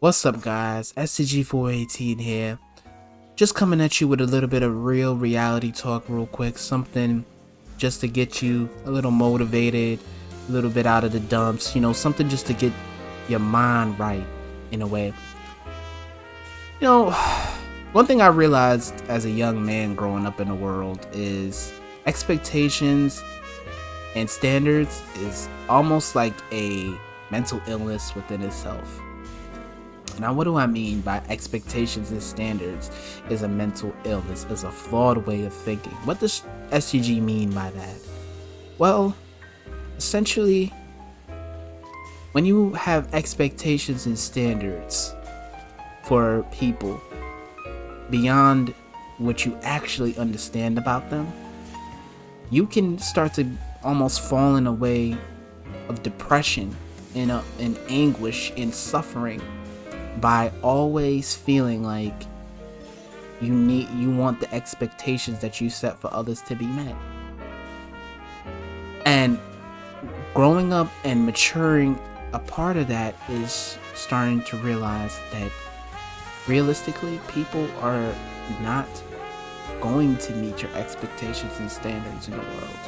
What's up, guys? SCG418 here. Just coming at you with a little bit of real reality talk, real quick. Something just to get you a little motivated, a little bit out of the dumps. Something just to get your mind right in a way. You know, one thing I realized as a young man growing up in the world is expectations and standards is almost like a mental illness within itself. Now, what do I mean by expectations and standards is a mental illness, is a flawed way of thinking? What does SCG mean by that? Well, essentially, when you have expectations and standards for people beyond what you actually understand about them, you can start to almost fall in a way of depression, in anguish, in suffering, by always feeling like you want the expectations that you set for others to be met. And growing up and maturing, a part of that is starting to realize that realistically people are not going to meet your expectations and standards in the world.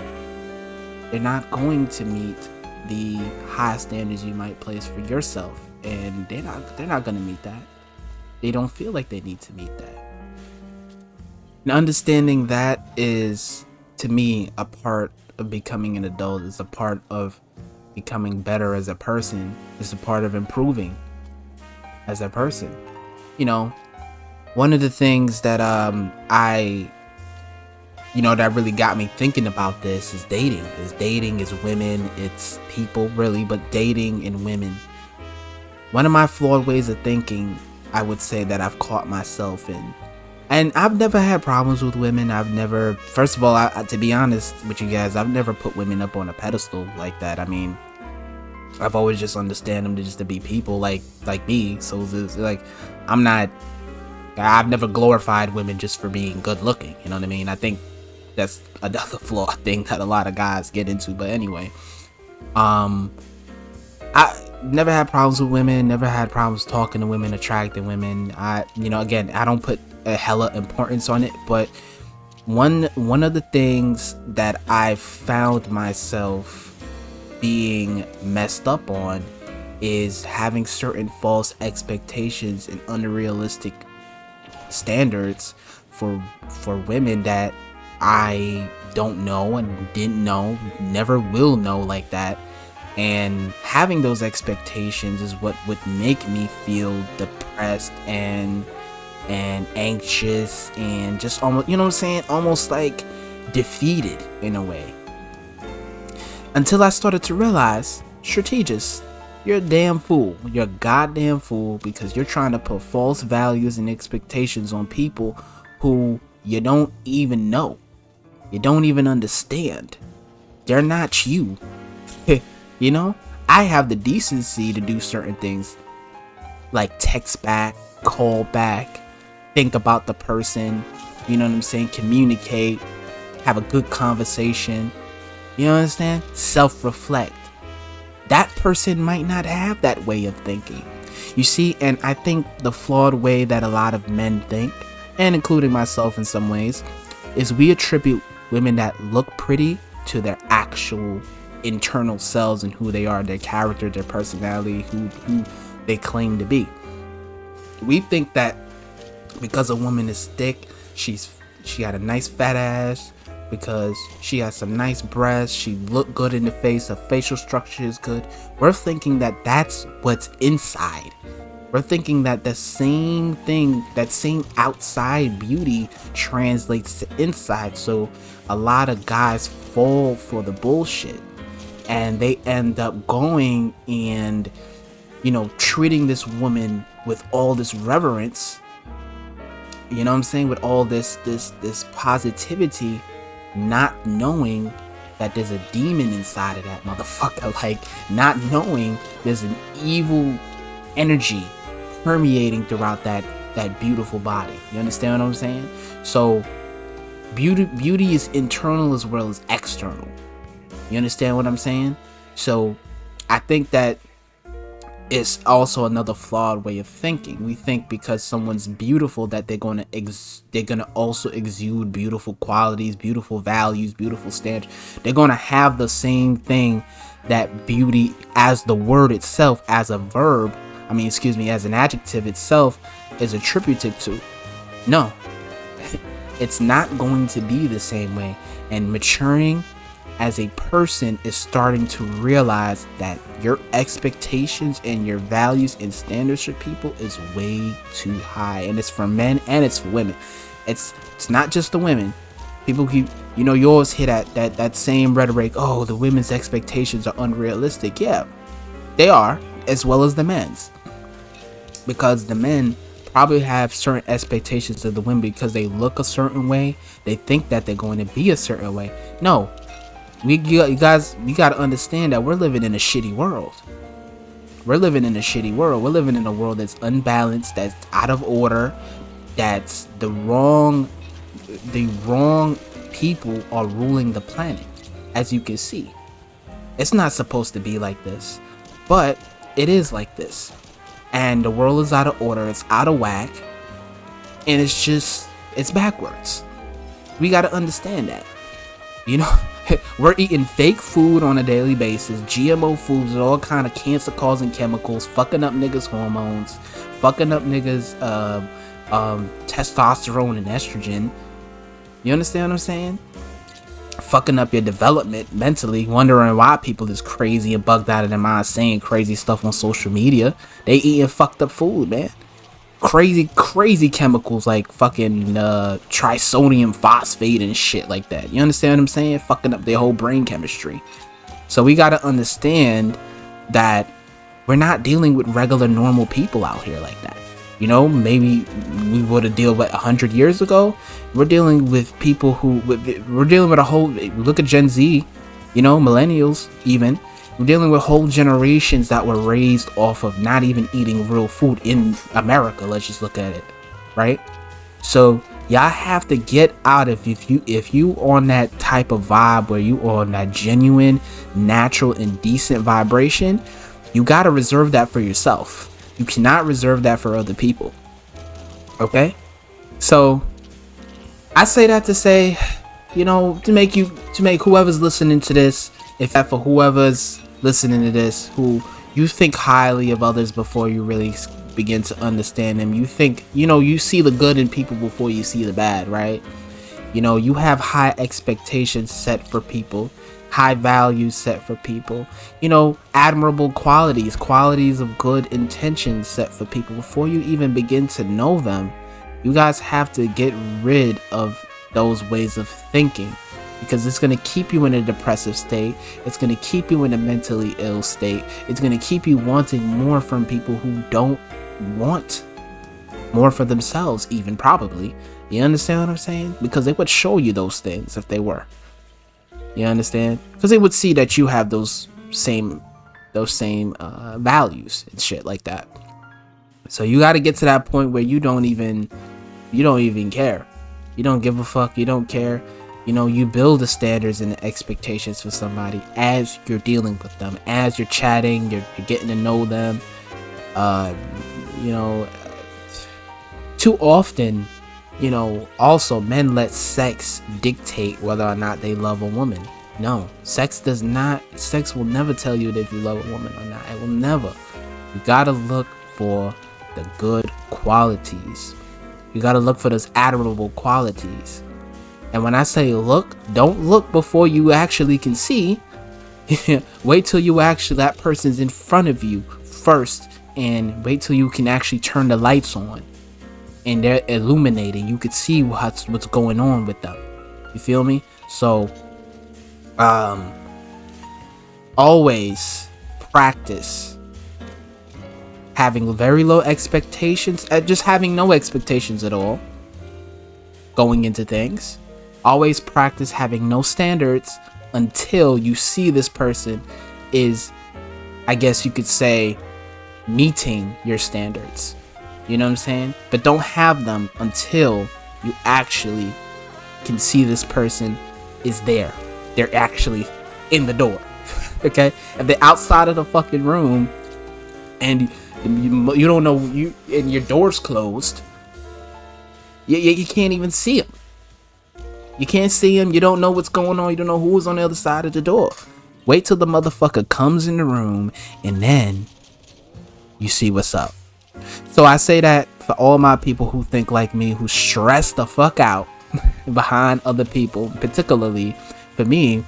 They're not going to meet the high standards you might place for yourself, and they're not going to meet that. They don't feel like they need to meet that. And understanding that is, to me, a part of becoming an adult, is a part of becoming better as a person, is a part of improving as a person. One of the things that that really got me thinking about this is dating. Is women, it's people really, but dating and women. One of my flawed ways of thinking, I would say, that I've caught myself in. And I've never had problems with women. First of all, to be honest with you guys, I've never put women up on a pedestal like that. I mean, I've always just understand them to be people like me. So it's like, I've never glorified women just for being good looking. You know what I mean? I think that's another flawed thing that a lot of guys get into. But anyway, I never had problems with women, never had problems talking to women, attracting women. Again, I don't put a hella importance on it, but one of the things that I found myself being messed up on is having certain false expectations and unrealistic standards for women that I don't know and didn't know, never will know like that. And having those expectations is what would make me feel depressed and anxious and just almost, almost like defeated in a way. Until I started to realize, Strategist, you're a damn fool. You're a goddamn fool, because you're trying to put false values and expectations on people who you don't even know. You don't even understand. They're not you. I have the decency to do certain things like text back, call back, think about the person, communicate, have a good conversation, understand? Self-reflect. That person might not have that way of thinking. You see, and I think the flawed way that a lot of men think, and including myself in some ways, is we attribute women that look pretty to their actual internal selves and who they are, their character, their personality, who they claim to be. We think that because a woman is thick, she got a nice fat ass, because she has some nice breasts, she look good in the face, her facial structure is good. We're thinking that that's what's inside. We're thinking that the same thing, that same outside beauty translates to inside. So a lot of guys fall for the bullshit, and they end up going and treating this woman with all this reverence, with all this positivity, not knowing that there's a demon inside of that motherfucker, like not knowing there's an evil energy permeating throughout that beautiful body. You understand what I'm saying? So beauty is internal as well as external. You understand what I'm saying? So I think that is also another flawed way of thinking. We think because someone's beautiful that they're gonna also exude beautiful qualities, beautiful values, beautiful standards. They're gonna have the same thing that beauty, as the word itself, as a verb, as an adjective itself, is attributed to. No, it's not going to be the same way. And maturing as a person is starting to realize that your expectations and your values and standards for people is way too high. And it's for men and it's for women. It's not just the women. People keep, you always hear that same rhetoric, oh, the women's expectations are unrealistic. Yeah, they are, as well as the men's. Because the men probably have certain expectations of the women because they look a certain way. They think that they're going to be a certain way. No, you guys, we got to understand that we're living in a shitty world. We're living in a world that's unbalanced, that's out of order, that's the wrong people are ruling the planet. As you can see, it's not supposed to be like this, but it is like this. And the world is out of order, it's out of whack, and it's backwards. We got to understand that. We're eating fake food on a daily basis, GMO foods with all kind of cancer causing chemicals, fucking up niggas' hormones, fucking up niggas' testosterone and estrogen. You understand what I'm saying? Fucking up your development mentally, wondering why people is crazy and bugged out of their mind saying crazy stuff on social media. They eating fucked up food, man. Crazy chemicals like fucking trisodium phosphate and shit like that. You understand what I'm saying? Fucking up their whole brain chemistry. So we gotta understand that we're not dealing with regular normal people out here like that. Maybe we would have dealt with 100 years ago. We're dealing with people we're dealing with a whole, look at Gen Z, millennials even. We're dealing with whole generations that were raised off of not even eating real food in America. Let's just look at it, right? So y'all have to get out of, if you on that type of vibe where you on that genuine, natural, and decent vibration, you got to reserve that for yourself. You cannot reserve that for other people. Okay? So I say that to say, to make whoever's listening to this, if that for whoever's listening to this, who you think highly of others before you really begin to understand them. You think, you see the good in people before you see the bad, right? You have high expectations set for people, high values set for people, admirable qualities of good intentions set for people before you even begin to know them. You guys have to get rid of those ways of thinking, because it's going to keep you in a depressive state. It's going to keep you in a mentally ill state. It's going to keep you wanting more from people who don't want more for themselves, even, probably. You understand what I'm saying? Because they would show you those things if they were. You understand? Because they would see that you have those same values and shit like that. So you got to get to that point where you don't even care. You don't give a fuck. You don't care. You build the standards and the expectations for somebody as you're dealing with them, as you're chatting, you're getting to know them. Too often, also men let sex dictate whether or not they love a woman. No, sex will never tell you if you love a woman or not. It will never. You gotta look for the good qualities. You gotta look for those admirable qualities. And when I say look, don't look before you actually can see. Wait till that person's in front of you first, and wait till you can actually turn the lights on and they're illuminating. You could see what's going on with them. You feel me? So always practice having very low expectations, just having no expectations at all going into things. Always practice having no standards until you see this person is, I guess you could say, meeting your standards. You know what I'm saying? But don't have them until you actually can see this person is there. They're actually in the door. Okay? If they're outside of the fucking room and you don't know, and your door's closed. You can't even see him. You can't see him. You don't know what's going on. You don't know who's on the other side of the door. Wait till the motherfucker comes in the room, and then you see what's up. So I say that for all my people who think like me, who stress the fuck out behind other people, particularly for me,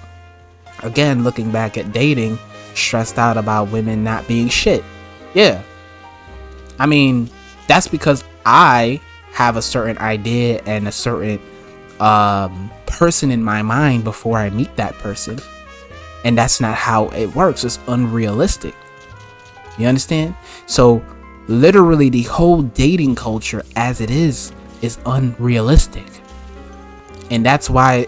again, looking back at dating, stressed out about women not being shit. Yeah. I mean, that's because I have a certain idea and a certain person in my mind before I meet that person. And that's not how it works. It's unrealistic. You understand? So literally the whole dating culture as it is unrealistic. And that's why,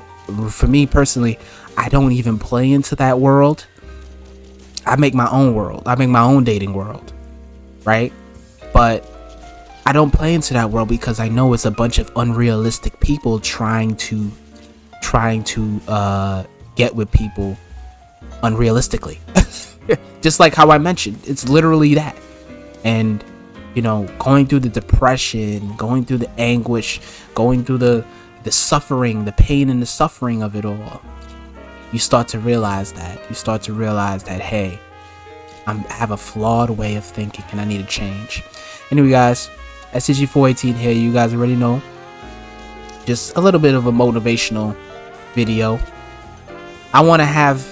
for me personally, I don't even play into that world. I make my own world. I make my own dating world. Right? But I don't play into that world because I know it's a bunch of unrealistic people trying to get with people unrealistically. Just like how I mentioned, it's literally that. And you know, going through the depression, going through the anguish, going through the suffering, the pain and the suffering of it all, you start to realize that. Hey, I have a flawed way of thinking and I need to change. Anyway, guys, SCG418 here. You guys already know. Just a little bit of a motivational video. I want to have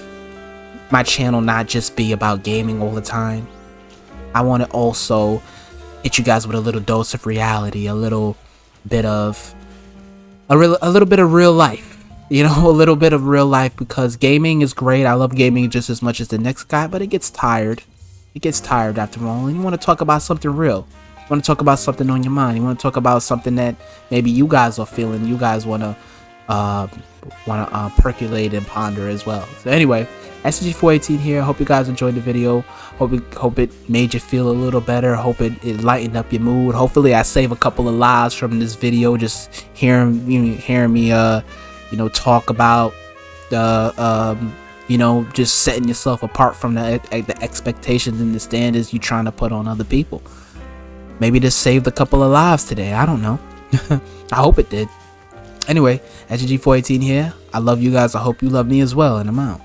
my channel not just be about gaming all the time. I want to also hit you guys with a little dose of reality, a little bit of real life, you know, a little bit of real life, because gaming is great. I love gaming just as much as the next guy, but it gets tired. It gets tired after all. And you want to talk about something real. You want to talk about something on your mind. You want to talk about something that maybe you guys are feeling. You guys want to percolate and ponder as well. So anyway, SCG418 here. Hope you guys enjoyed the video. Hope it made you feel a little better. Hope it lightened up your mood. Hopefully I save a couple of lives from this video, just hearing me talk about just setting yourself apart from the expectations and the standards you trying to put on other people. Maybe this saved a couple of lives today. I don't know. I hope it did. Anyway, SCG418 here. I love you guys. I hope you love me as well, and I'm out.